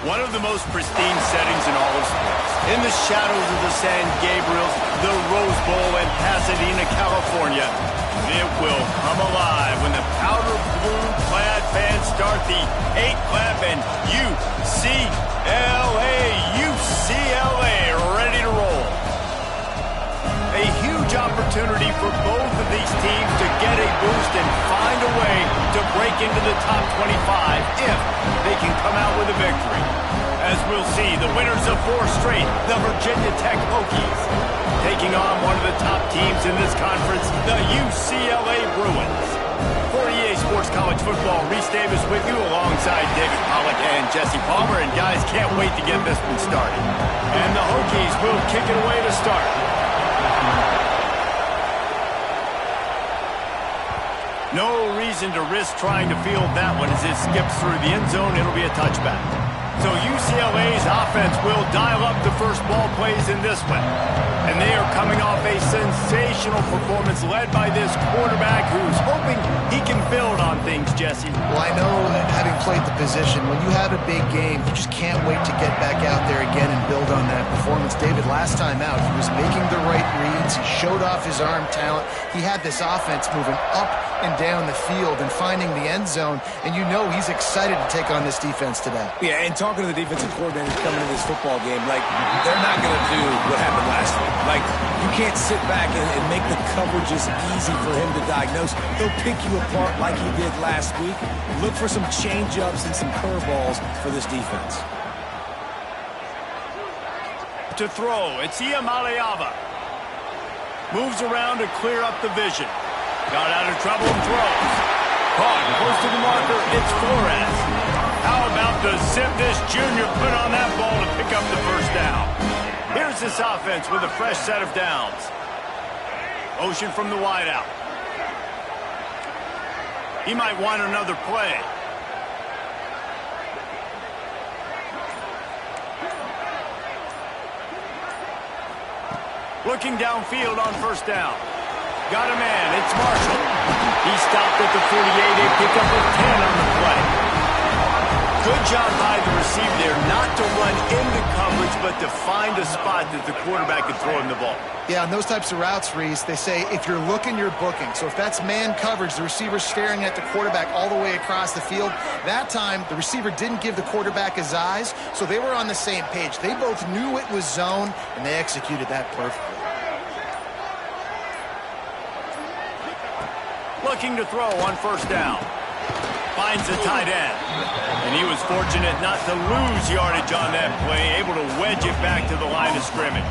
One of the most pristine settings in all of sports. In the shadows of the San Gabriels, the Rose Bowl in Pasadena, California. It will come alive when the powder blue clad fans start the 8-clap and UCLA ready to roll. A huge opportunity for both of these teams to get a boost and find a way to break into the top 25 if they can come out with a victory. As we'll see, the winners of 4 straight, the Virginia Tech Hokies, taking on one of the top teams in this conference, the UCLA Bruins. For EA Sports College Football, Reese Davis with you alongside David Pollack and Jesse Palmer. And guys, can't wait to get this one started. And the Hokies will kick it away to start. No reason to risk trying to field that one as it skips through the end zone. It'll be a touchback. So UCLA's offense will dial up the first ball plays in this one. And they are coming off a sensational performance led by this quarterback who's hoping he can build on things, Jesse. Well, I know that having played the position, when you have a big game, you just can't wait to get back out there again and build on that performance. David, last time out, he was making the right reads. He showed off his arm talent. He had this offense moving up and down the field and finding the end zone. And you know he's excited to take on this defense today. Yeah, and talking to the defensive coordinator coming into this football game, like, they're not going to do what happened last week. Like, you can't sit back and make the coverages easy for him to diagnose. He'll pick you apart like he did last week. Look for some change-ups and some curveballs for this defense. To throw, it's Iamaleava. Moves around to clear up the vision. Got out of trouble and throws. Caught close to the marker, it's Flores. How about the zip this junior put on that ball to pick up the first down? Here's this offense with a fresh set of downs. Motion from the wideout. He might want another play. Looking downfield on first down. Got a man, it's Marshall. He stopped at the 48, they pick up a 10 on the play. Good job by the receiver there, not to run into coverage, but to find a spot that the quarterback could throw him the ball. Yeah, on those types of routes, Reese, they say if you're looking, you're booking. So if that's man coverage, the receiver's staring at the quarterback all the way across the field. That time, the receiver didn't give the quarterback his eyes, so they were on the same page. They both knew it was zone, and they executed that perfectly. Looking to throw on first down. Finds the tight end. And he was fortunate not to lose yardage on that play, able to wedge it back to the line of scrimmage.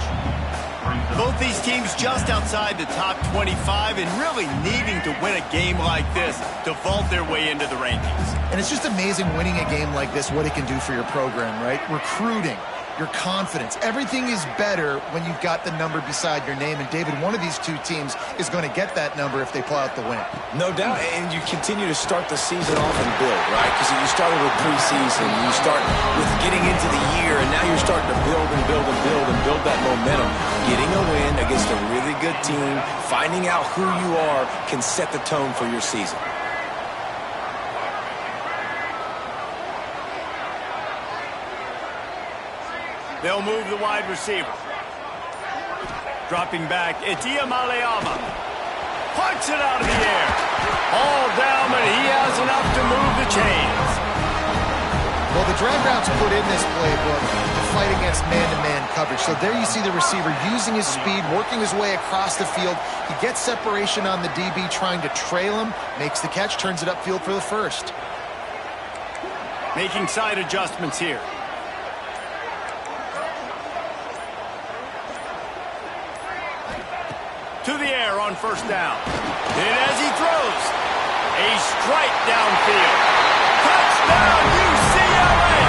Both these teams just outside the top 25 and really needing to win a game like this to vault their way into the rankings. And it's just amazing winning a game like this, what it can do for your program, right? Recruiting, your confidence. Everything is better when you've got the number beside your name. And, David, one of these two teams is going to get that number if they pull out the win. No doubt. And you continue to start the season off and build, right? Because you started with preseason. You start with getting into the year, and now you're starting to build and build and build and build that momentum. Getting a win against a really good team, finding out who you are, can set the tone for your season. They'll move the wide receiver. Dropping back, it's Iamaleava. Punts it out of the air. All down, but he has enough to move the chains. Well, the drag routes put in this playbook to fight against man-to-man coverage. So there you see the receiver using his speed, working his way across the field. He gets separation on the DB, trying to trail him, makes the catch, turns it upfield for the first. Making side adjustments here. To the air on first down. And as he throws, a strike downfield. Touchdown, UCLA!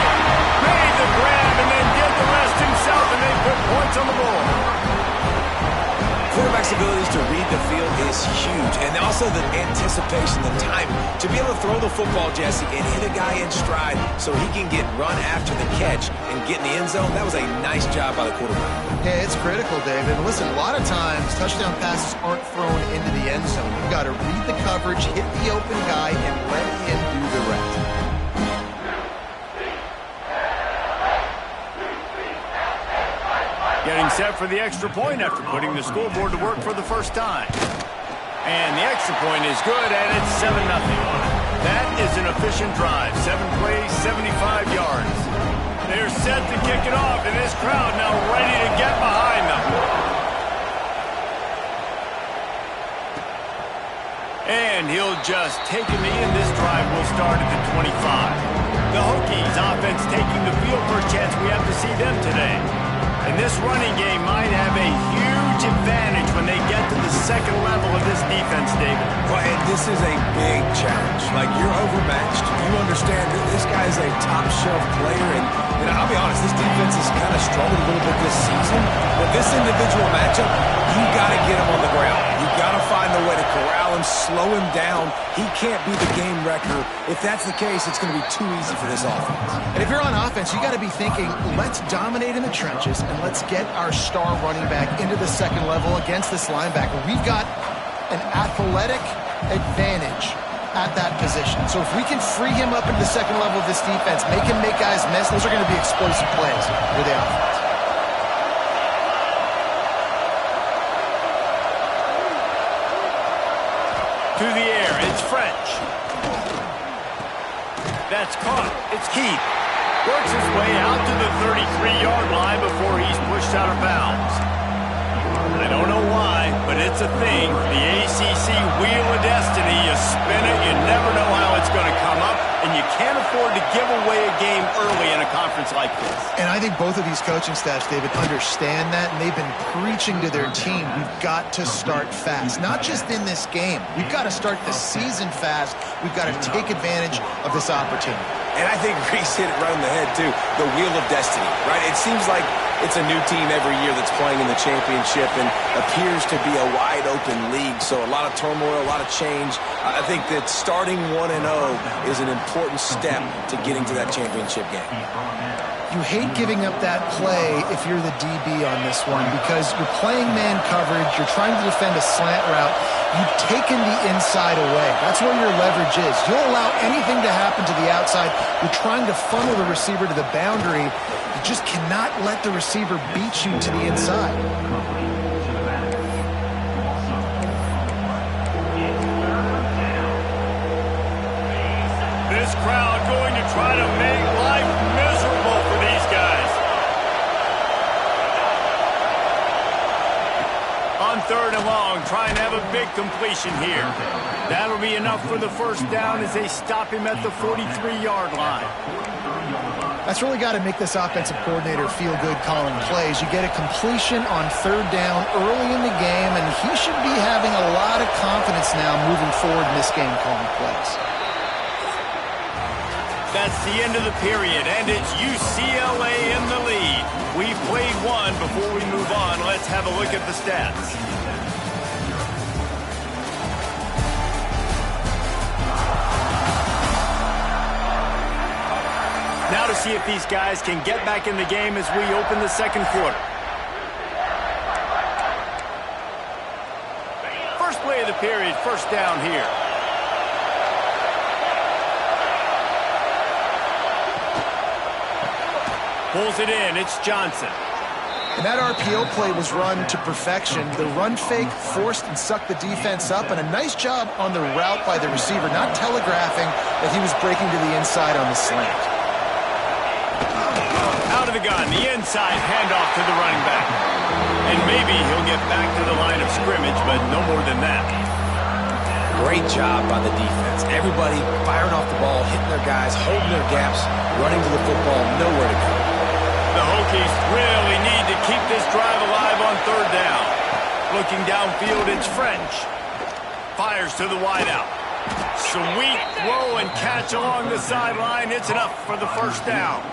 Made the grab and then did the rest himself, and they put points on the board. Quarterback's abilities to read the field is huge, and also the anticipation, the timing. To be able to throw the football, Jesse, and hit a guy in stride so he can get run after the catch and get in the end zone, that was a nice job by the quarterback. Yeah, it's critical, David. Listen, a lot of times, touchdown passes aren't thrown into the end zone. You've got to read the coverage, hit the open guy, and let him do the rest. Getting set for the extra point after putting the scoreboard to work for the first time. And the extra point is good, and it's 7-0. That is an efficient drive. 7 plays, 75 yards. They're set to kick it off, and this crowd now ready to get behind them. And he'll just take a knee, and this drive will start at the 25. The Hokies offense taking the field for a chance. We have to see them today. And this running game might have a huge advantage when they get to the second level of this defense, David. Well, and this is a big challenge. Like, you're overmatched. You understand that this guy is a top-shelf player, and I'll be honest, this defense has kind of struggled a little bit this season. But this individual matchup, you got to get him on the ground. You got to find a way to corral him, slow him down. He can't be the game wrecker. If that's the case, it's going to be too easy for this offense. And if you're on offense, you got to be thinking, let's dominate in the trenches and let's get our star running back into the second level against this linebacker. We've got an athletic advantage at that position. So if we can free him up into the second level of this defense, make him make guys miss, those are going to be explosive plays for the offense. To the air, it's French. That's caught. It's Keith. Works his way out to the 33-yard line before he's pushed out of bounds. I don't know why, but it's a thing. The ACC Wheel of Destiny, you spin it, you never know how it's going to come up, and you can't afford to give away a game early in a conference like this. And I think both of these coaching staffs, David, understand that, and they've been preaching to their team, we've got to start fast. Not just in this game. We've got to start the season fast. We've got to take advantage of this opportunity. And I think Reese hit it right on the head, too. The Wheel of Destiny, right? It seems like it's a new team every year that's playing in the championship and appears to be a wide-open league. So a lot of turmoil, a lot of change. I think that starting 1-0 is an important step to getting to that championship game. You hate giving up that play if you're the DB on this one because you're playing man coverage, you're trying to defend a slant route, you've taken the inside away. That's where your leverage is. You'll allow anything to happen to the outside. You're trying to funnel the receiver to the boundary. You just cannot let the receiver beat you to the inside. This crowd going to try to make life miserable for these guys. On 3rd and long, trying to have a big completion here. That'll be enough for the first down as they stop him at the 43-yard line. That's really got to make this offensive coordinator feel good calling plays. You get a completion on 3rd down early in the game, and he should be having a lot of confidence now moving forward in this game calling plays. That's the end of the period, and it's UCLA in the lead. We've played one. Before we move on, let's have a look at the stats. Now to see if these guys can get back in the game as we open the second quarter. First play of the period, first down here. Pulls it in, it's Johnson. And that RPO play was run to perfection. The run fake forced and sucked the defense up, and a nice job on the route by the receiver, not telegraphing that he was breaking to the inside on the slant. Out of the gun, the inside handoff to the running back. And maybe he'll get back to the line of scrimmage, but no more than that. Great job by the defense. Everybody firing off the ball, hitting their guys, holding their gaps, running to the football, nowhere to go. The Hokies really need to keep this drive alive on 3rd down. Looking downfield, it's French. Fires to the wideout. Sweet throw and catch along the sideline. It's enough for the first down.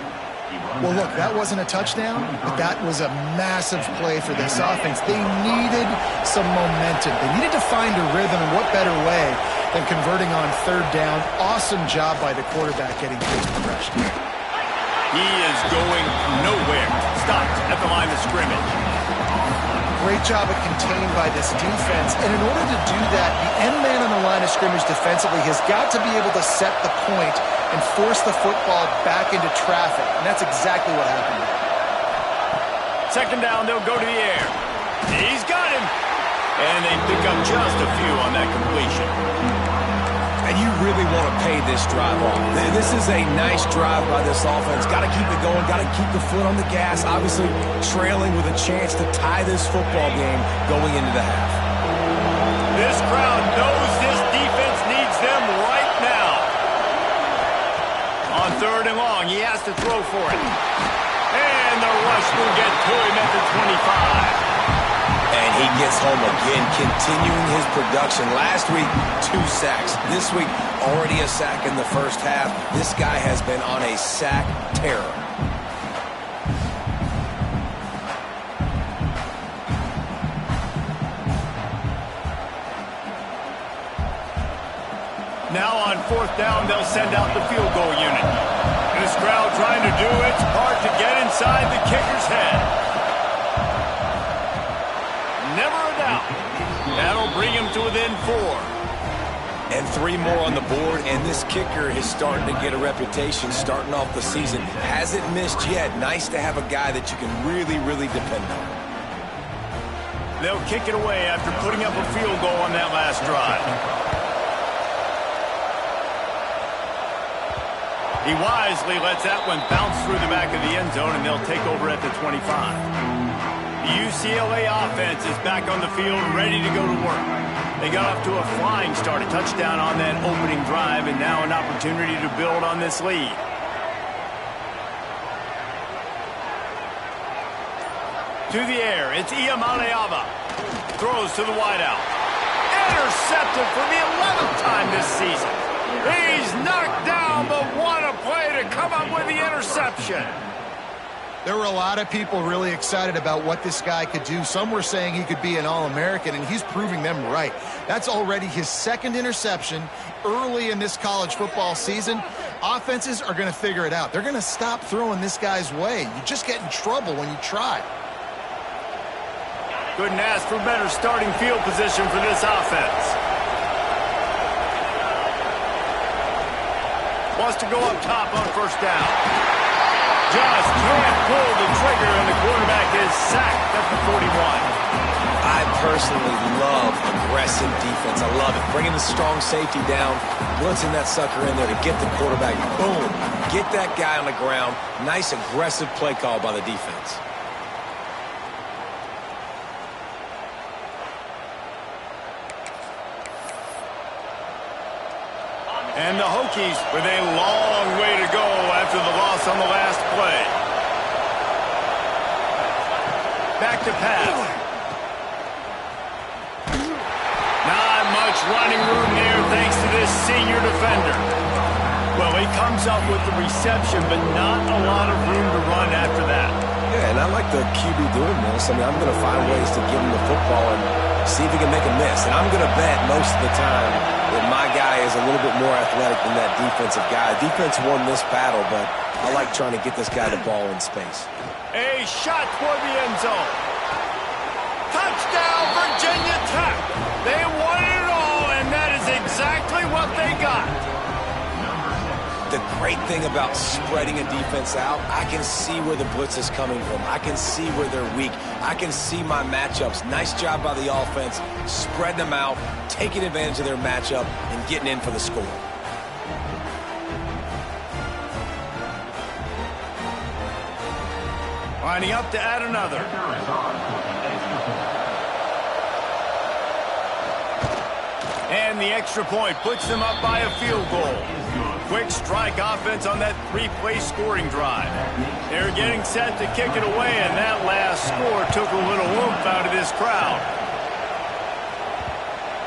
Well, look, that wasn't a touchdown, but that was a massive play for this offense. They needed some momentum. They needed to find a rhythm, and what better way than converting on 3rd down. Awesome job by the quarterback getting his progression. He is going nowhere. Stopped at the line of scrimmage. Great job of contained by this defense. And in order to do that, the end man on the line of scrimmage defensively has got to be able to set the point and force the football back into traffic. And that's exactly what happened. Second down, they'll go to the air. He's got him. And they pick up just a few on that completion. And you really want to pay this drive off. This is a nice drive by this offense. Got to keep it going. Got to keep the foot on the gas. Obviously trailing with a chance to tie this football game going into the half. This crowd knows this defense needs them right now. On 3rd and long, he has to throw for it. And the rush will get to him at the 25. And he gets home again, continuing his production. Last week, 2 sacks. This week, already a sack in the first half. This guy has been on a sack terror. Now on 4th down, they'll send out the field goal unit. This crowd trying to do its part to get inside the kicker's head. Never a doubt. That'll bring him to within 4. And 3 more on the board, and this kicker is starting to get a reputation starting off the season. Hasn't missed yet. Nice to have a guy that you can really, really depend on. They'll kick it away after putting up a field goal on that last drive. He wisely lets that one bounce through the back of the end zone, and they'll take over at the 25. The UCLA offense is back on the field, ready to go to work. They got off to a flying start, a touchdown on that opening drive, and now an opportunity to build on this lead. To the air, it's Iamaleava. Throws to the wideout. Intercepted for the 11th time this season. He's knocked down, but what a play to come up with the interception. There were a lot of people really excited about what this guy could do. Some were saying he could be an All-American, and he's proving them right. That's already his 2nd interception early in this college football season. Offenses are going to figure it out. They're going to stop throwing this guy's way. You just get in trouble when you try. Couldn't ask for better starting field position for this offense. Wants to go up top on 1st down. Just can't pull the trigger, and the quarterback is sacked at the 41. I personally love aggressive defense. I love it. Bringing the strong safety down, blitzing that sucker in there to get the quarterback. Boom. Get that guy on the ground. Nice aggressive play call by the defense. And the Hokies with a long way to go after the loss on the last play. Back to pass. Not much running room there thanks to this senior defender. Well, he comes up with the reception, but not a lot of room to run after that. Yeah, and I like the QB doing this. I mean, I'm going to find ways to give him the football and see if he can make a miss. And I'm going to bet most of the time that my guy is a little bit more athletic than that defensive guy. Defense won this battle, but I like trying to get this guy the ball in space. A shot toward the end zone. Touchdown, Virginia Tech. They wanted it all, and that is exactly what they got. The great thing about spreading a defense out, I can see where the blitz is coming from. I can see where they're weak. I can see my matchups. Nice job by the offense, spreading them out, taking advantage of their matchup, and getting in for the score. Lining up to add another. And the extra point puts them up by a field goal. Quick strike offense on that 3-play scoring drive. They're getting set to kick it away, and that last score took a little oomph out of this crowd.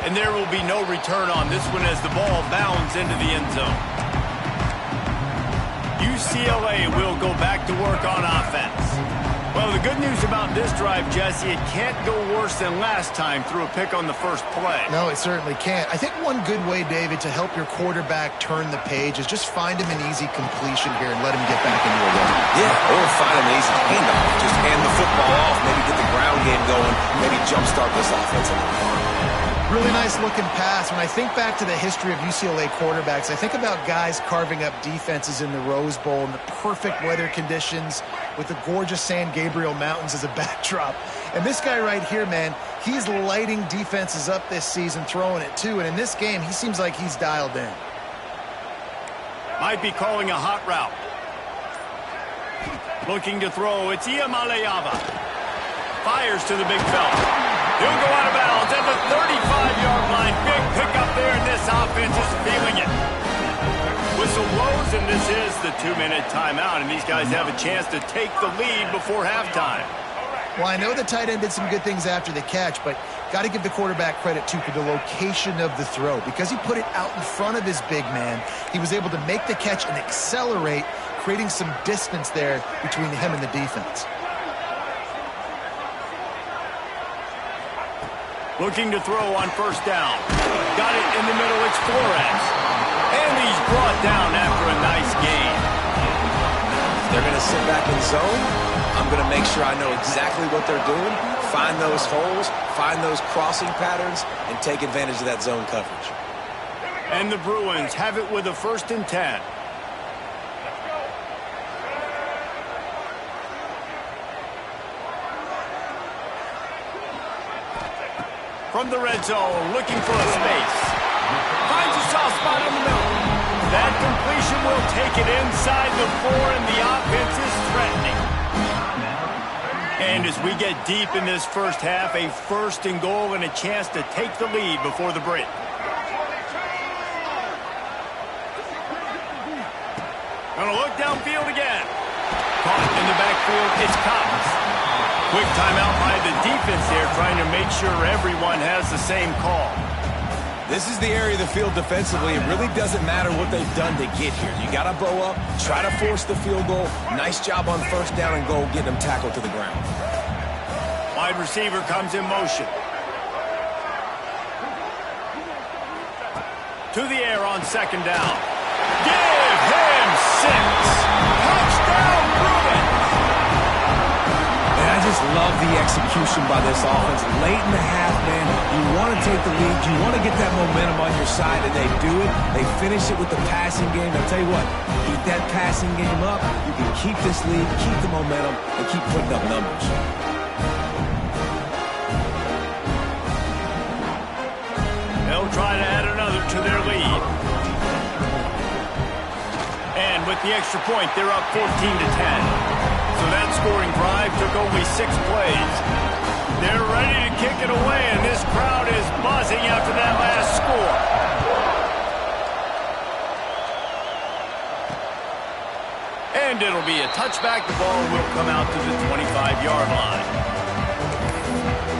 And there will be no return on this one as the ball bounds into the end zone. UCLA will go back to work on offense. Well, the good news about this drive, Jesse, it can't go worse than last time through a pick on the first play. No, it certainly can't. I think one good way, David, to help your quarterback turn the page is just find him an easy completion here and let him get back into a run. Yeah, or find him an easy handoff. Just hand the football off, maybe get the ground game going, maybe jumpstart this offense a little bit. Really nice looking pass. When I think back to the history of UCLA quarterbacks, I think about guys carving up defenses in the Rose Bowl in the perfect weather conditions, with the gorgeous San Gabriel Mountains as a backdrop. And this guy right here, man, he's lighting defenses up this season, throwing it too. And in this game, he seems like he's dialed in. Might be calling a hot route. Looking to throw, it's Iamaleava. Fires to the big fella. He'll go out of bounds at the 35-yard line. Big pickup there, and this offense is feeling it. Whistle blows, and this is the 2-minute timeout, and these guys have a chance to take the lead before halftime. Well, I know the tight end did some good things after the catch, but got to give the quarterback credit, too, for the location of the throw. Because he put it out in front of his big man, he was able to make the catch and accelerate, creating some distance there between him and the defense. Looking to throw on first down. Got it in the middle, it's Flores. And he's brought down after a nice gain. They're going to sit back in zone. I'm going to make sure I know exactly what they're doing, find those holes, find those crossing patterns, and take advantage of that zone coverage. And the Bruins have it with a 1st and 10. From the red zone, looking for a space. Finds a soft spot in the middle. That completion will take it inside the 4, and the offense is threatening. And as we get deep in this first half, a 1st and goal and a chance to take the lead before the break. Gonna look downfield again. Caught in the backfield, it's Cox. Quick timeout by the defense there, trying to make sure everyone has the same call. This is the area of the field defensively. It really doesn't matter what they've done to get here. You got to bow up, try to force the field goal. Nice job on 1st down and goal, getting them tackled to the ground. Wide receiver comes in motion. To the air on 2nd down. Give him 6. Touchdown, Bruins! And I just love the execution by this offense. Late in the half, man, you want to take the lead. You want to get that momentum on your side, and they do it. They finish it with the passing game. I'll tell you what, keep that passing game up. You can keep this lead, keep the momentum, and keep putting up numbers. They'll try to add another to their lead. And with the extra point, they're up 14 to 10. So that scoring drive took only 6 plays. They're ready to kick it away, and this crowd is buzzing after that last score. And it'll be a touchback. The ball will come out to the 25-yard line.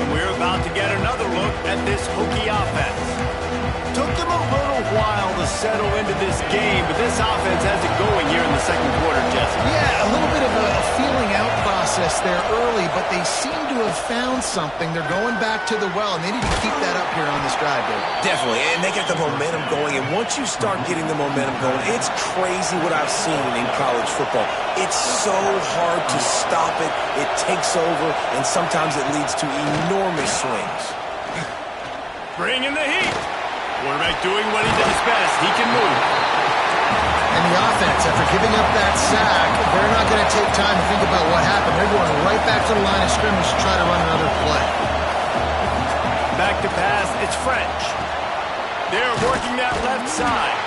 And we're about to get another look at this Hokie offense. Took them a little while to settle into this game, but this offense has it going here in the 2nd quarter, Jesse. Yeah, a little bit of a feeling out process there early, but they seem to have found something. They're going back to the well, and they need to keep that up here on this drive, Dave. Definitely, and they get the momentum going, and once you start getting the momentum going, it's crazy what I've seen in college football. It's so hard to stop it. It takes over, and sometimes it leads to enormous swings. Bring in the heat. Quarterback doing what he does best. He can move. And the offense, after giving up that sack, they're not going to take time to think about what happened. They're going right back to the line of scrimmage to try to run another play. Back to pass, it's French. They're working that left side.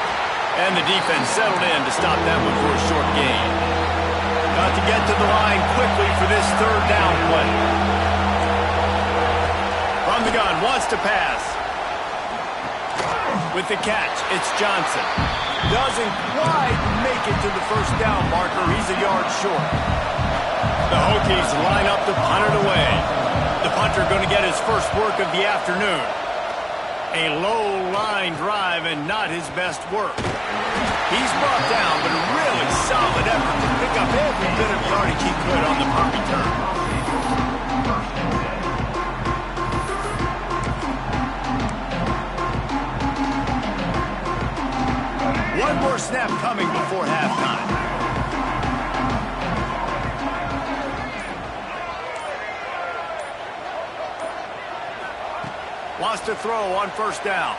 And the defense settled in to stop that one for a short gain. Got to get to the line quickly for this 3rd down play. From the gun, wants to pass. With the catch, it's Johnson. Doesn't quite make it to the 1st down marker. He's a yard short. The Hokies line up to punt it away. The punter going to get his first work of the afternoon. A low line drive and not his best work. He's brought down, but a really solid effort to pick up every bit of yardage he could on the punt return. One more snap coming before halftime. Wants to throw on 1st down.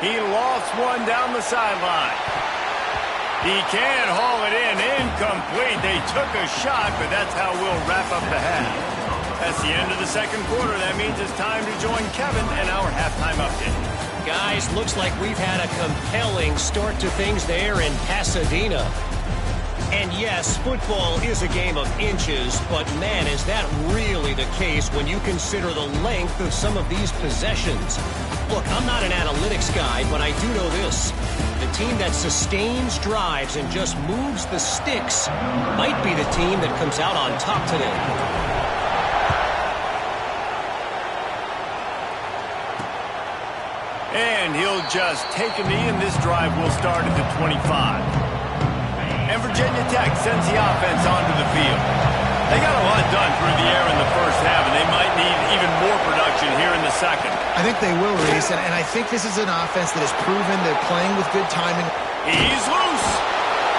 He lofts one down the sideline. He can haul it in. Incomplete. They took a shot, but that's how we'll wrap up the half. That's the end of the second quarter. That means it's time to join Kevin and our halftime update. Guys, looks like we've had a compelling start to things there in Pasadena. And yes, football is a game of inches, but man, is that really the case when you consider the length of some of these possessions. Look, I'm not an analytics guy, but I do know this. The team that sustains drives and just moves the sticks might be the team that comes out on top today. And he'll just take a knee, and this drive will start at the 25. And Virginia Tech sends the offense onto the field. They got a lot done through the air in the first half, and they might need even more production here in the second. I think they will, Reese, and I think this is an offense that has proven they're playing with good timing. He's loose.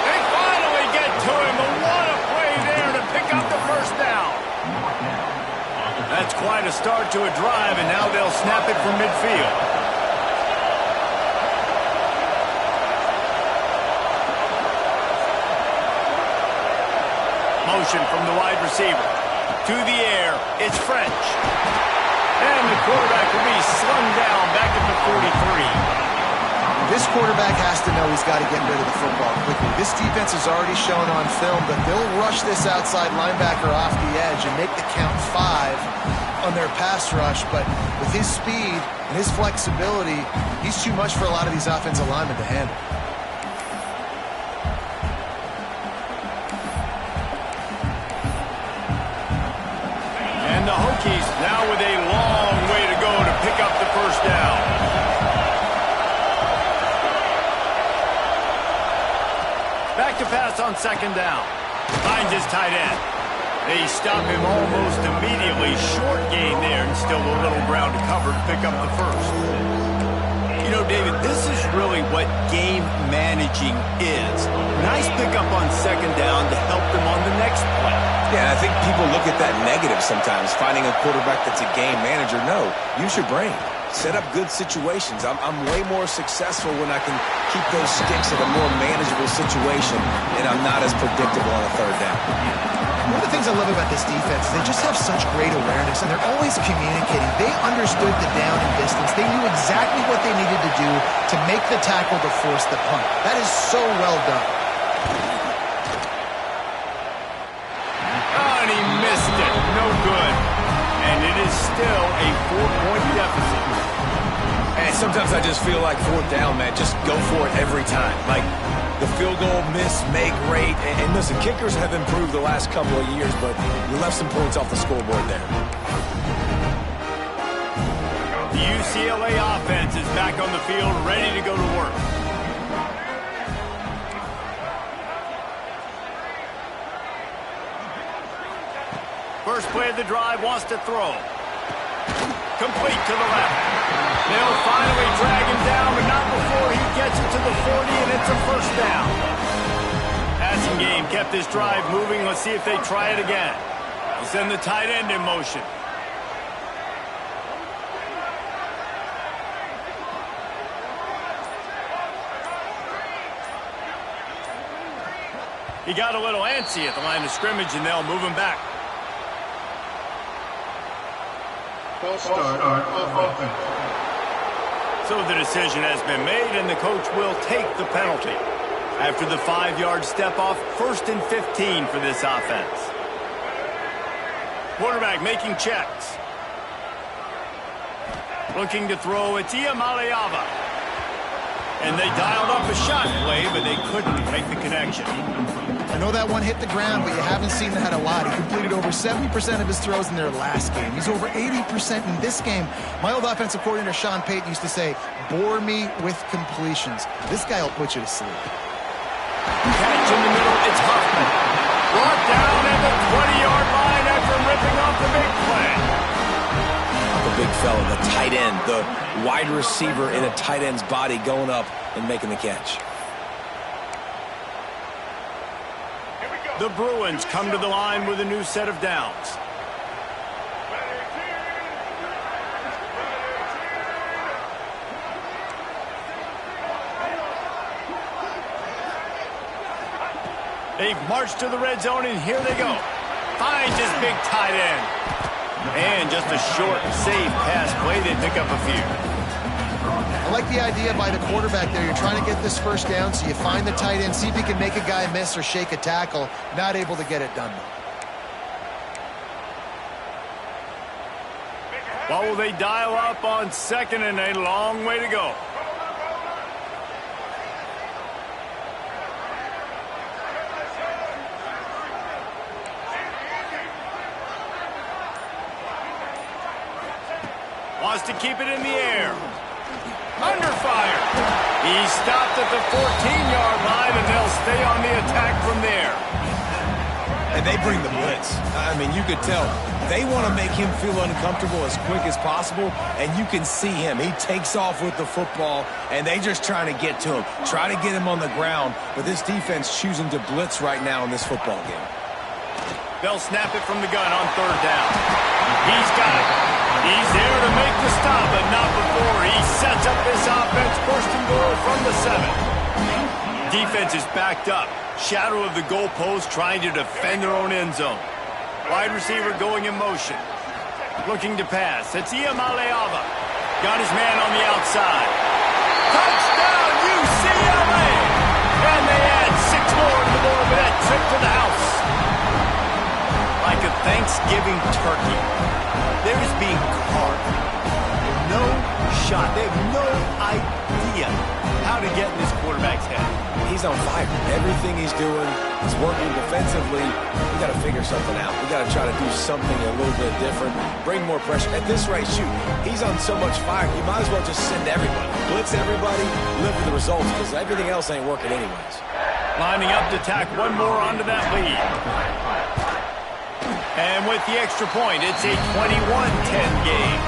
They finally get to him, but what a play there to pick up the first down. That's quite a start to a drive, and now they'll snap it from midfield. Motion from the wide receiver. To the air, it's French. And the quarterback will be slung down back at the 43. This quarterback has to know he's got to get rid of the football quickly. This defense has already shown on film that they'll rush this outside linebacker off the edge and make the count 5 on their pass rush. But with his speed and his flexibility, he's too much for a lot of these offensive linemen to handle. The Hokies now with a long way to go to pick up the first down. Back to pass on second down. Finds his tight end. They stop him almost immediately. Short gain there, and still a little ground to cover to pick up the first. You know, David, this is really what game managing is. Nice pickup on second down to help them on the next play. Yeah, I think people look at that negative sometimes, finding a quarterback that's a game manager. No, use your brain. Set up good situations. I'm way more successful when I can keep those sticks at a more manageable situation, and I'm not as predictable on a third down. One of the things I love about this defense is they just have such great awareness, and they're always communicating. They understood the down and distance. They knew exactly what they needed to do to make the tackle to force the punt. That is so well done. Oh, and he missed it. No good. And it is still a 4-point deficit. And sometimes I just feel like fourth down, man, just go for it every time. Like the field goal miss, make rate. And listen, kickers have improved the last couple of years, but you left some points off the scoreboard there. The UCLA offense is back on the field, ready to go to work. First play of the drive, wants to throw. Complete to the left. They'll finally drag him down, but not before he gets it to the 40, and it's a first down. Passing game kept this drive moving. Let's see if they try it again. They'll send the tight end in motion. He got a little antsy at the line of scrimmage, and they'll move him back. Start offense. So the decision has been made, and the coach will take the penalty. After the 5-yard step off, 1st and 15 for this offense. Quarterback making checks. Looking to throw, it's Iamaleava. And they dialed up a shot play, but they couldn't make the connection. I know that one hit the ground, but you haven't seen that a lot. He completed over 70% of his throws in their last game. He's over 80% in this game. My old offensive coordinator, Sean Payton, used to say, bore me with completions. This guy will put you to sleep. Catch in the middle, it's Huffman. Brought down at the 20-yard line after ripping off the big play. The big fella, the tight end, the wide receiver in a tight end's body going up and making the catch. The Bruins come to the line with a new set of downs. They've marched to the red zone, and here they go. Finds his big tight end. And just a short, safe pass play. They pick up a few. I like the idea by the quarterback there. You're trying to get this first down, so you find the tight end, see if you can make a guy miss or shake a tackle. Not able to get it done, though. What will they dial up on second, and a long way to go? Wants to keep it in the air. Under fire. He stopped at the 14-yard line, and they'll stay on the attack from there. And they bring the blitz. I mean, you could tell. They want to make him feel uncomfortable as quick as possible, and you can see him. He takes off with the football, and they just trying to get to him, try to get him on the ground, but this defense choosing to blitz right now in this football game. They'll snap it from the gun on third down. He's got it. He's there to make the stop, but not before. He sets up this offense, first and goal from the 7. Defense is backed up. Shadow of the goalpost, trying to defend their own end zone. Wide receiver going in motion. Looking to pass. It's Iamaleava. Got his man on the outside. Touchdown, UCLA! And they add 6 more to the board with that trip to the house. Like a Thanksgiving turkey. There is being carved. No shot. They have no idea how to get in this quarterback's head. He's on fire. Everything he's doing is working defensively. We got to figure something out. We got to try to do something a little bit different. Bring more pressure. At this rate, shoot, he's on so much fire, you might as well just send everybody. Blitz everybody, live with the results, because everything else ain't working anyways. Lining up to tack one more onto that lead. And with the extra point, it's a 21-10 game.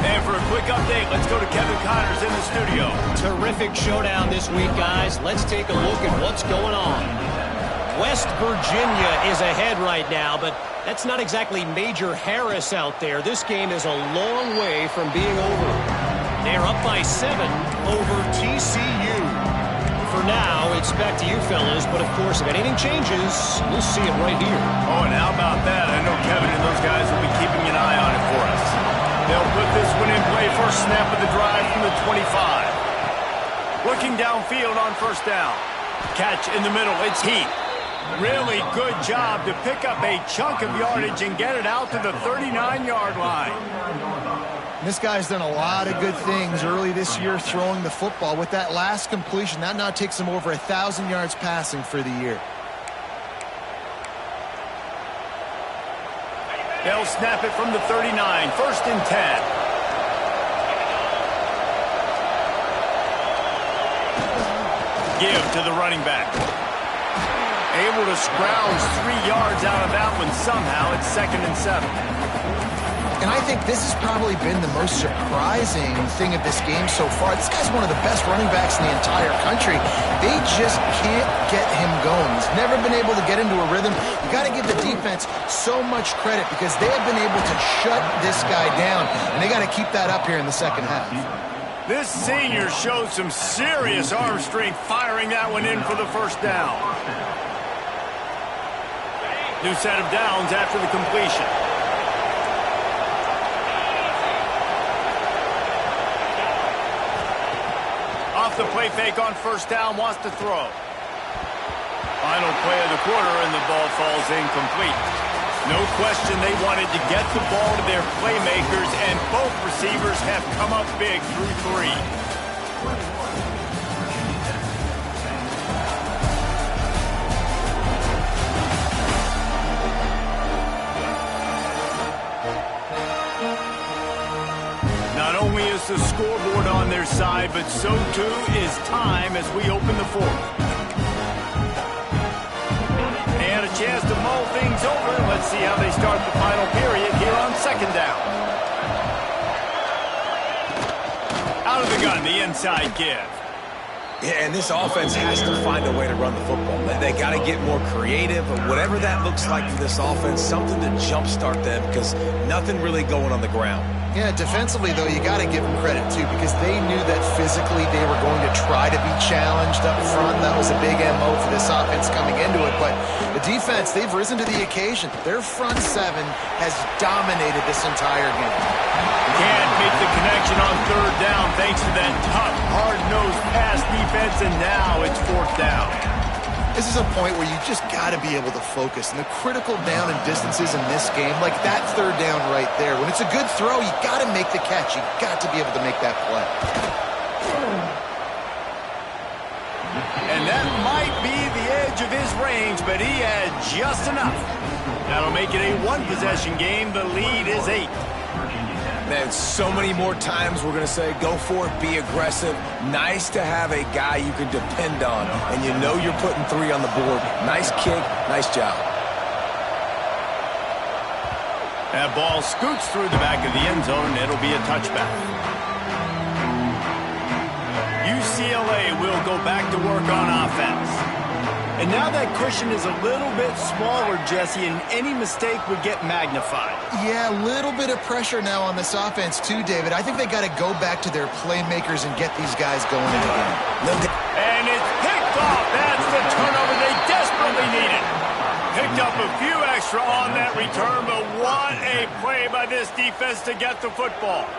And for a quick update, let's go to Kevin Connors in the studio. Terrific showdown this week, guys. Let's take a look at what's going on. West Virginia is ahead right now, but that's not exactly Major Harris out there. This game is a long way from being over. They're up by 7 over TCU. For now, it's back to you fellas, but of course, if anything changes, we'll see it right here. Oh, and how about that? I know Kevin and those guys will be keeping an eye on it for us. They'll put this one in play, first snap of the drive from the 25. Looking downfield on first down. Catch in the middle, it's Heath. Really good job to pick up a chunk of yardage and get it out to the 39-yard line. This guy's done a lot of good things early this year throwing the football. With that last completion, that now takes him over 1,000 yards passing for the year. They'll snap it from the 39, first and 10. Give to the running back. Able to scrounge 3 yards out of that one somehow. It's second and 7. And I think this has probably been the most surprising thing of this game so far. This guy's one of the best running backs in the entire country. They just can't get him going. He's never been able to get into a rhythm. You got to give the defense so much credit because they have been able to shut this guy down, and they got to keep that up here in the second half. This senior showed some serious arm strength firing that one in for the first down. New set of downs after the completion. Off the play fake on first down, wants to throw. Final play of the quarter, and the ball falls incomplete. No question they wanted to get the ball to their playmakers, and both receivers have come up big through 3. Not only is the scoreboard on their side, but so too is time as we open the 4th. And a chance to mull things over. Let's see how they start the final period here on second down. Out of the gun, the inside give. Yeah, and this offense has to find a way to run the football. They got to get more creative, or whatever that looks like for this offense, something to jumpstart them, because nothing really going on the ground. Yeah, defensively, though, you got to give them credit, too, because they knew that physically they were going to try to be challenged up front. That was a big MO for this offense coming into it. But the defense, they've risen to the occasion. Their front seven has dominated this entire game. Can't make the connection on third down thanks to that tough, hard-nosed pass defense, and now it's fourth down. This is a point where you just got to be able to focus. And the critical down and distances in this game, like that third down right there, when it's a good throw, you got to make the catch. You got to be able to make that play. And that might be the edge of his range, but he had just enough. That'll make it a one-possession game. The lead is 8. Man, so many more times we're going to say, go for it, be aggressive. Nice to have a guy you can depend on, and you know you're putting 3 on the board. Nice kick, nice job. That ball scoots through the back of the end zone, and it'll be a touchback. UCLA will go back to work on offense. And now that cushion is a little bit smaller, Jesse, and any mistake would get magnified. Yeah, a little bit of pressure now on this offense too, David. I think they got to go back to their playmakers and get these guys going in the game. And it's picked off. That's the turnover they desperately needed. Picked up a few extra on that return, but what a play by this defense to get the football.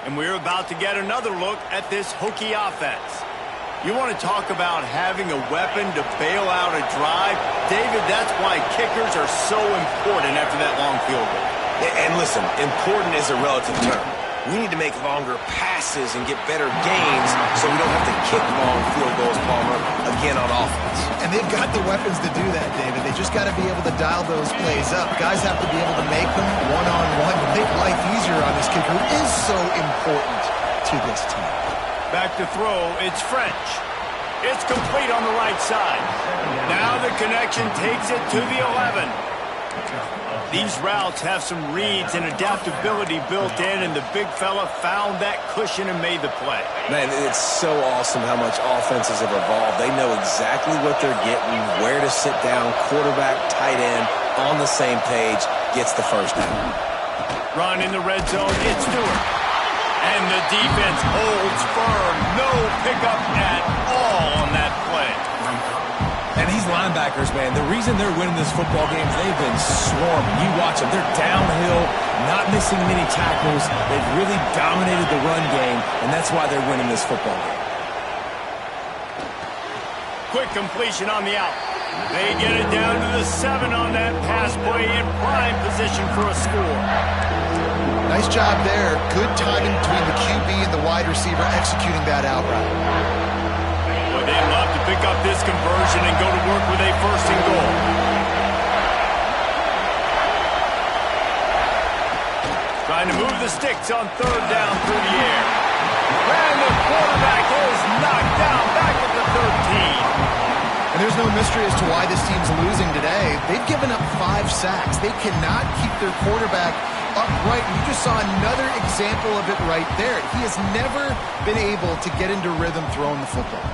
And we're about to get another look at this Hokie offense. You want to talk about having a weapon to bail out a drive? David, that's why kickers are so important after that long field goal. And listen, important is a relative term. We need to make longer passes and get better gains so we don't have to kick long field goals, Palmer, again on offense. And they've got the weapons to do that, David. They just got to be able to dial those plays up. Guys have to be able to make them one-on-one to make life easier on this kicker, who is so important to this team. Back to throw, it's French. It's complete on the right side. Now the connection takes it to the 11. These routes have some reads and adaptability built in, and the big fella found that cushion and made the play. Man, it's so awesome how much offenses have evolved. They know exactly what they're getting, where to sit down, quarterback, tight end, on the same page, gets the first down. Run in the red zone, it's Stewart. And the defense holds firm. No pickup at all on that play. And these linebackers, man, the reason they're winning this football game is they've been swarming. You watch them. They're downhill, not missing many tackles. They've really dominated the run game, and that's why they're winning this football game. Quick completion on the out. They get it down to the 7 on that pass play, in prime position for a score. Nice job there. Good timing between the QB and the wide receiver executing that out route. They'd love to pick up this conversion and go to work with a first and goal. Trying to move the sticks on third down through the air. And the quarterback is knocked down back at the 13. And there's no mystery as to why this team's losing today. They've given up 5 sacks. They cannot keep their quarterback upright. And you just saw another example of it right there. He has never been able to get into rhythm throwing the football.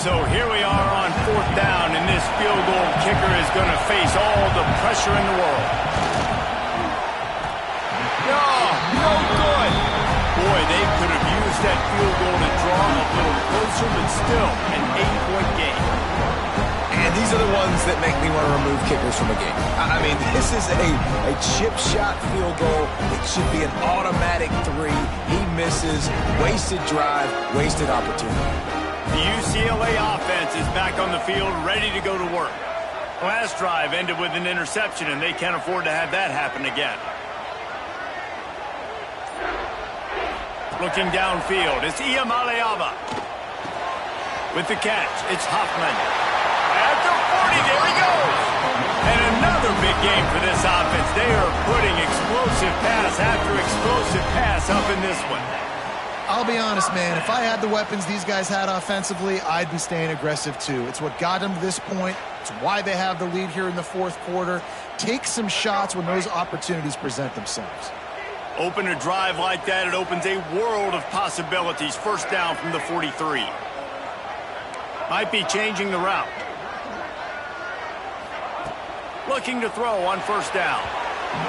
So here we are on fourth down, and this field goal kicker is going to face all the pressure in the world. No good. Boy, they could have used that field goal to draw a little closer, but still an 8-point game. And these are the ones that make me want to remove kickers from a game. I mean, this is a chip shot field goal. It should be an automatic 3. He misses. Wasted drive, wasted opportunity. The UCLA offense is back on the field, ready to go to work. Last drive ended with an interception, and they can't afford to have that happen again. Looking downfield, it's Iamaleava. With the catch, it's Hoffman. At the 40, there he goes. And another Another big game for this offense. They are putting explosive pass after explosive pass up in this one. I'll be honest, man. If I had the weapons these guys had offensively, I'd be staying aggressive too. It's what got them to this point. It's why they have the lead here in the fourth quarter. Take some shots when those opportunities present themselves. Open a drive like that, it opens a world of possibilities. First down from the 43. Might be changing the route. Looking to throw on first down.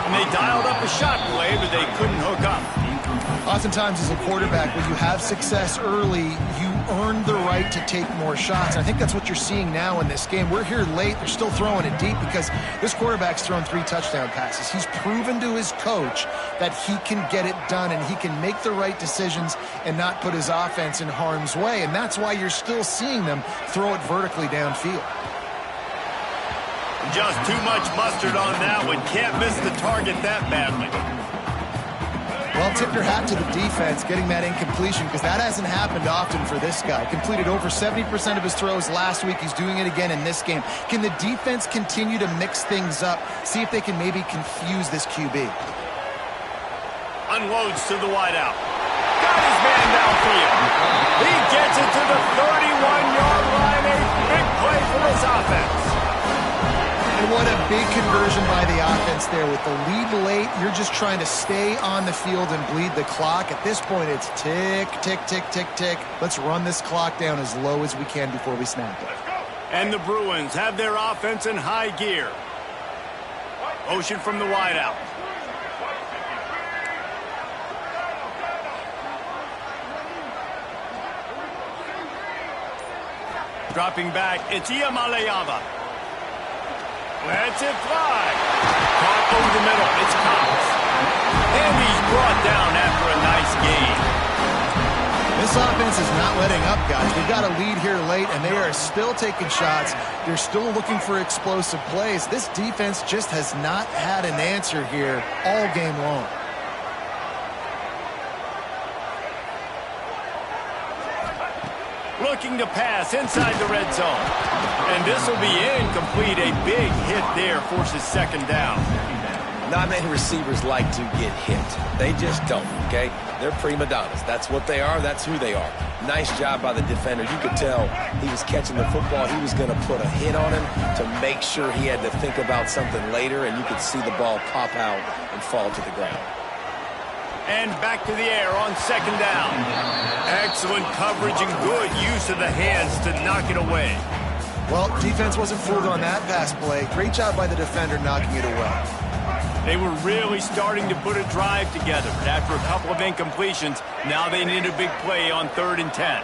And they dialed up a shot play, but they couldn't hook up. Oftentimes as a quarterback, when you have success early, you earn the right to take more shots. I think that's what you're seeing now in this game. We're here late. They're still throwing it deep because this quarterback's thrown 3 touchdown passes. He's proven to his coach that he can get it done and he can make the right decisions and not put his offense in harm's way. And that's why you're still seeing them throw it vertically downfield. Just too much mustard on that one. Can't miss the target that badly. Well, tip your hat to the defense getting that incompletion because that hasn't happened often for this guy. Completed over 70% of his throws last week. He's doing it again in this game. Can the defense continue to mix things up? See if they can maybe confuse this QB. Unloads to the wideout. Got his man downfield. He gets it to the 31-yard line. A big play for this offense. And what a big conversion by the offense there. With the lead late, you're just trying to stay on the field and bleed the clock. At this point, it's tick, tick, tick, tick, tick. Let's run this clock down as low as we can before we snap it. And the Bruins have their offense in high gear. Motion from the wideout. Dropping back, it's Iamaleava. Lets it fly. Caught over the middle. It's Cox. And he's brought down after a nice gain. This offense is not letting up, guys. They've got a lead here late, and they are still taking shots. They're still looking for explosive plays. This defense just has not had an answer here all game long. Looking to pass inside the red zone. And this will be incomplete. A big hit there forces second down. Not many receivers like to get hit. They just don't, okay? They're prima donnas. That's what they are. That's who they are. Nice job by the defender. You could tell he was catching the football. He was going to put a hit on him to make sure he had to think about something later, and you could see the ball pop out and fall to the ground. And back to the air on second down. Excellent coverage and good use of the hands to knock it away. Well, defense wasn't fooled on that pass play. Great job by the defender knocking it away. They were really starting to put a drive together, but after a couple of incompletions, now they need a big play on 3rd and 10.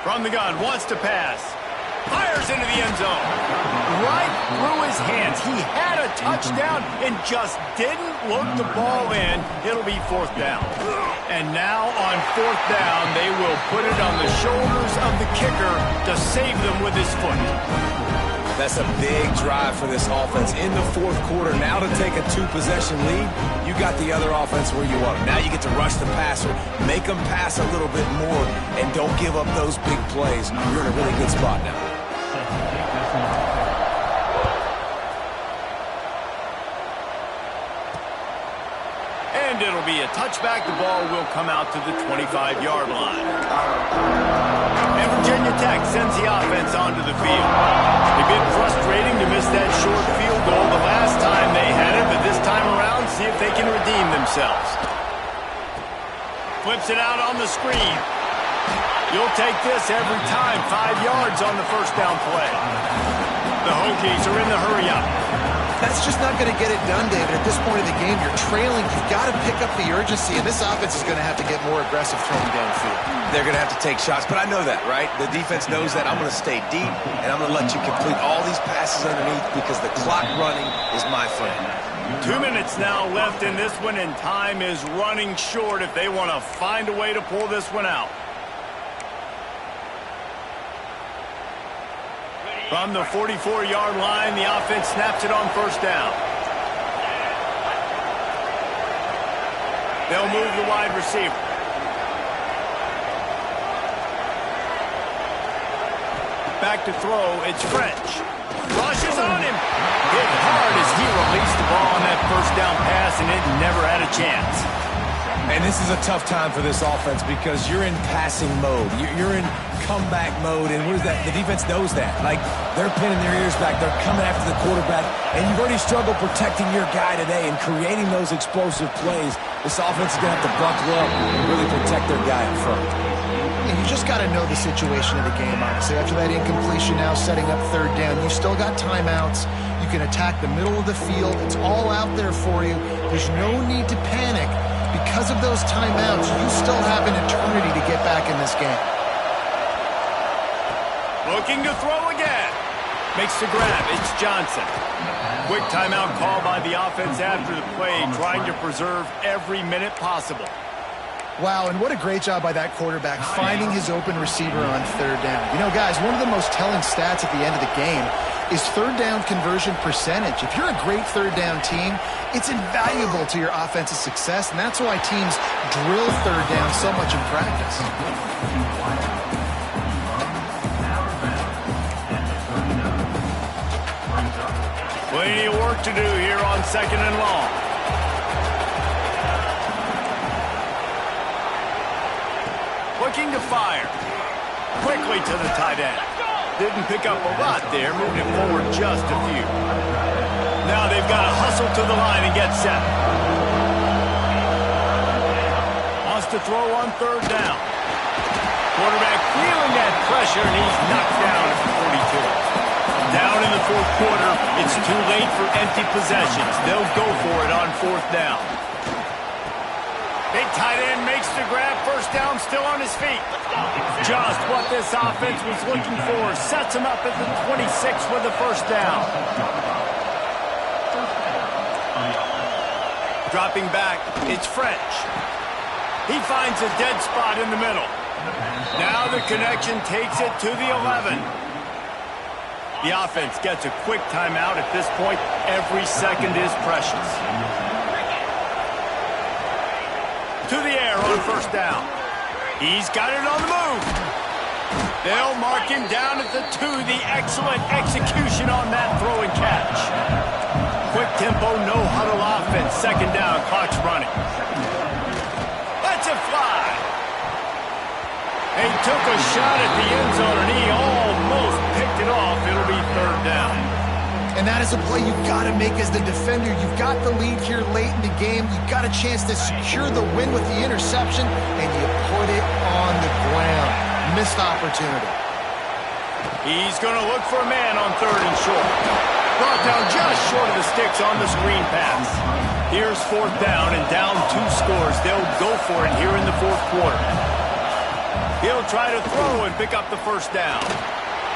From the gun, wants to pass. Fires into the end zone. Right through his hands. He had a touchdown and just didn't look the ball in. It'll be 4th down. And now on 4th down, they will put it on the shoulders of the kicker to save them with his foot. That's a big drive for this offense in the 4th quarter. Now to take a 2-possession lead, you got the other offense where you want them. Now you get to rush the passer, make them pass a little bit more, and don't give up those big plays. You're in a really good spot now. And it'll be a touchback. The ball will come out to the 25-yard line. And Virginia Tech sends the offense onto the field. It's been frustrating to miss that short field goal the last time they had it, but this time around, see if they can redeem themselves. Flips it out on the screen. You'll take this every time. 5 yards on the first down play. The Hokies are in the hurry-up. That's just not going to get it done, David. At this point of the game, you're trailing. You've got to pick up the urgency, and this offense is going to have to get more aggressive throwing downfield. They're going to have to take shots, but I know that, right? The defense knows that. I'm going to stay deep, and I'm going to let you complete all these passes underneath because the clock running is my friend. 2 minutes now left in this one, and time is running short if they want to find a way to pull this one out. From the 44-yard line, the offense snaps it on first down. They'll move the wide receiver. Back to throw. It's French. Rushes on him. Hit hard as he released the ball on that first down pass, and it never had a chance. And this is a tough time for this offense because you're in passing mode. You're in comeback mode, and what is that? The defense knows that. Like, they're pinning their ears back. They're coming after the quarterback, and you've already struggled protecting your guy today and creating those explosive plays. This offense is going to have to buckle up and really protect their guy in front. You just got to know the situation of the game, honestly. After that incompletion now setting up third down, you've still got timeouts. You can attack the middle of the field. It's all out there for you. There's no need to panic. Because of those timeouts, you still have an eternity to get back in this game. Looking to throw again. Makes the grab. It's Johnson. Quick timeout call by the offense after the play, trying to preserve every minute possible. Wow, and what a great job by that quarterback finding his open receiver on third down. You know, guys, one of the most telling stats at the end of the game is third down conversion percentage. If you're a great third down team, it's invaluable to your offensive success, and that's why teams drill third down so much in practice. Plenty of work to do here on second and long. Looking to fire. Quickly to the tight end. Didn't pick up a lot there, moving it forward just a few. Now they've got to hustle to the line and get set. Wants to throw on third down. Quarterback feeling that pressure, and he's knocked down at the 42. Down in the fourth quarter, it's too late for empty possessions. They'll go for it on fourth down. Big tight end makes the grab. First down, still on his feet. Just what this offense was looking for. Sets him up at the 26 with the first down. Dropping back, it's French. He finds a dead spot in the middle. Now the connection takes it to the 11. The offense gets a quick timeout. At this point, every second is precious. To the air on first down. He's got it on the move. They'll mark him down at the 2. The excellent execution on that throw and catch. Quick tempo, no huddle offense. Second down, clock's running. Let's it fly. He took a shot at the end zone, and he almost picked it off. It'll be third down. And that is a play you've got to make as the defender. You've got the lead here late in the game. You've got a chance to secure the win with the interception, and you put it on the ground. Missed opportunity. He's going to look for a man on third and short. Brought down just short of the sticks on the screen pass. Here's fourth down, and down 2 scores. They'll go for it here in the fourth quarter. He'll try to throw and pick up the first down.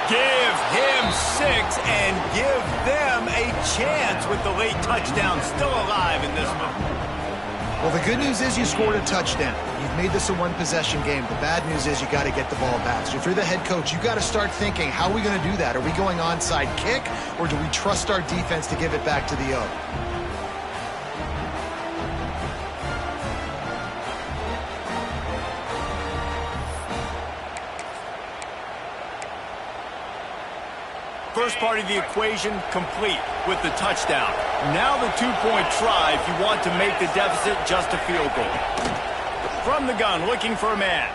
Give him 6 and give them a chance with the late touchdown still alive in this one. Well, the good news is you scored a touchdown. You've made this a one-possession game. The bad news is you got to get the ball back. So if you're the head coach, you got to start thinking, how are we going to do that? Are we going onside kick, or do we trust our defense to give it back to the O? First part of the equation complete with the touchdown. Now the 2-point try if you want to make the deficit just a field goal. From the gun, looking for a man.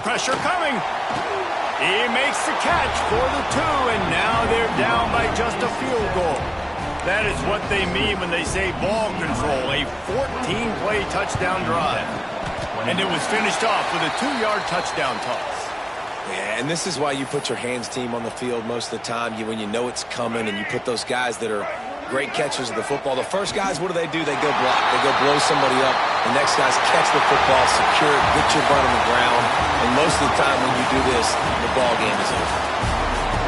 Pressure coming. He makes the catch for the 2, and now they're down by just a field goal. That is what they mean when they say ball control, a 14-play touchdown drive. And it was finished off with a 2-yard touchdown toss. Yeah, and this is why you put your hands team on the field most of the time. When you know it's coming, and you put those guys that are great catchers of the football. The first guys, what do? They go block. They go blow somebody up. The next guys catch the football, secure it, get your butt on the ground. And most of the time when you do this, the ball game is over.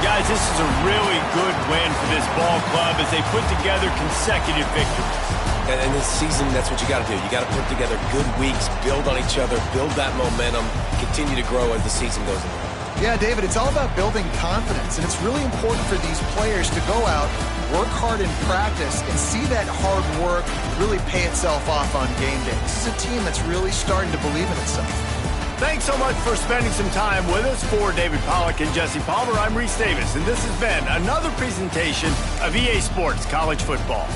Guys, this is a really good win for this ball club as they put together consecutive victories. And this season, that's what you got to do. You got to put together good weeks, build on each other, build that momentum, continue to grow as the season goes on. Yeah, David, it's all about building confidence, and it's really important for these players to go out, work hard in practice, and see that hard work really pay itself off on game day. This is a team that's really starting to believe in itself. Thanks so much for spending some time with us. For David Pollack and Jesse Palmer, I'm Reese Davis, and this has been another presentation of EA Sports College Football.